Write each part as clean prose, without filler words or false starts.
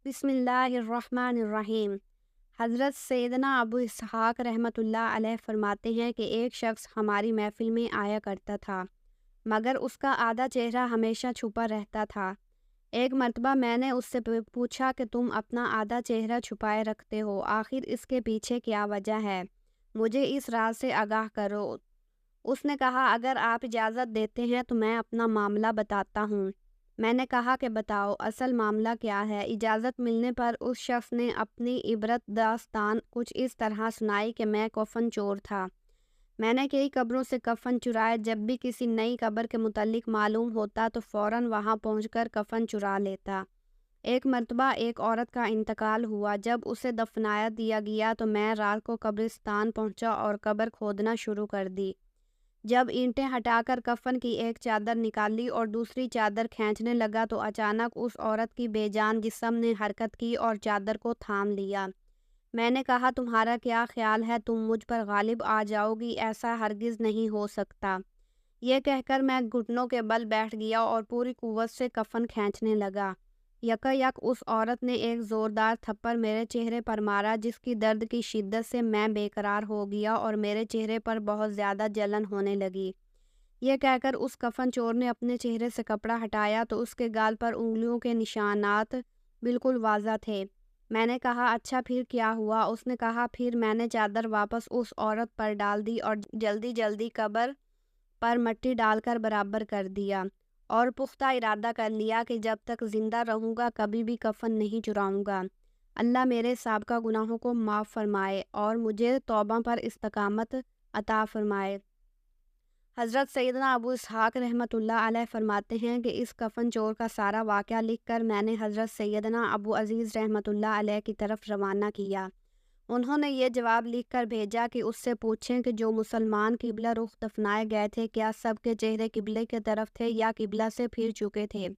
بسم اللہ الرحمن الرحیم۔ حضرت سیدنا ابو اسحاق رحمۃ اللہ علیہ فرماتے ہیں کہ ایک شخص ہماری محفل میں آیا کرتا تھا مگر اس کا آدھا چہرہ ہمیشہ چھپا رہتا تھا۔ ایک مرتبہ میں نے اس سے پوچھا کہ تم اپنا آدھا چہرہ چھپائے رکھتے ہو، آخر اس کے پیچھے کیا وجہ ہے؟ مجھے اس راز سے آگاہ کرو۔ اس نے کہا اگر آپ اجازت دیتے ہیں تو میں اپنا معاملہ بتاتا ہوں۔ میں نے کہا کہ بتاؤ، اصل معاملہ کیا ہے؟ اجازت ملنے پر اس شخص نے اپنی عبرت داستان کچھ اس طرح سنائی کہ میں کفن چور تھا۔ میں نے کئی قبروں سے کفن چرائے، جب بھی کسی نئی قبر کے متعلق معلوم ہوتا تو فوراً وہاں پہنچ کر کفن چرا لیتا۔ ایک مرتبہ ایک عورت کا انتقال ہوا، جب اسے دفنا دیا گیا تو میں رات کو قبرستان پہنچا اور قبر کھودنا شروع کر دی۔ جب اینٹیں ہٹا کر کفن کی ایک چادر نکالی اور دوسری چادر کھینچنے لگا تو اچانک اس عورت کی بے جان جسم نے حرکت کی اور چادر کو تھام لیا۔ میں نے کہا تمہارا کیا خیال ہے؟ تم مجھ پر غالب آ جاؤ گی؟ ایسا ہرگز نہیں ہو سکتا۔ یہ کہہ کر میں گھٹنوں کے بل بیٹھ گیا اور پوری قوت سے کفن کھینچنے لگا۔ یکا یک اس عورت نے ایک زوردار تھپڑ میرے چہرے پر مارا، جس کی درد کی شدت سے میں بے قرار ہو گیا اور میرے چہرے پر بہت زیادہ جلن ہونے لگی۔ یہ کہہ کر اس کفن چور نے اپنے چہرے سے کپڑا ہٹایا تو اس کے گال پر انگلیوں کے نشانات بالکل واضح تھے۔ میں نے کہا اچھا پھر کیا ہوا؟ اس نے کہا پھر میں نے چادر واپس اس عورت پر ڈال دی اور جلدی جلدی قبر پر مٹی ڈال کر برابر کر دیا اور پختہ ارادہ کر لیا کہ جب تک زندہ رہوں گا کبھی بھی کفن نہیں چراؤں گا۔ اللہ میرے سابقہ گناہوں کو معاف فرمائے اور مجھے توبہ پر استقامت عطا فرمائے۔ حضرت سیدنا ابو اسحاق رحمۃ اللہ علیہ فرماتے ہیں کہ اس کفن چور کا سارا واقعہ لکھ کر میں نے حضرت سیدنا ابو عزیز رحمۃ اللہ علیہ کی طرف روانہ کیا۔ انہوں نے یہ جواب لکھ کر بھیجا کہ اس سے پوچھیں کہ جو مسلمان قبلہ رخ دفنائے گئے تھے کیا سب کے چہرے قبلے کی طرف تھے یا قبلہ سے پھر چکے تھے؟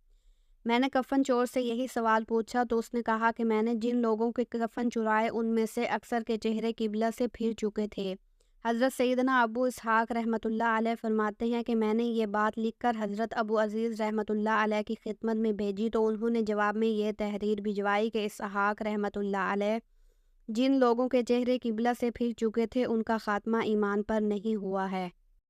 میں نے کفن چور سے یہی سوال پوچھا تو اس نے کہا کہ میں نے جن لوگوں کے کفن چرائے ان میں سے اکثر کے چہرے قبلہ سے پھر چکے تھے۔ حضرت سیدنا ابو اسحاق رحمۃ اللہ علیہ فرماتے ہیں کہ میں نے یہ بات لکھ کر حضرت ابو عزیز رحمۃ اللہ علیہ کی خدمت میں بھیجی تو انہوں نے جواب میں یہ تحریر بھجوائی کہ اسحاق رحمۃ اللہ علیہ جن لوگوں کے چہرے قبلہ سے پھر چکے تھے ان کا خاتمہ ایمان پر نہیں ہوا ہے۔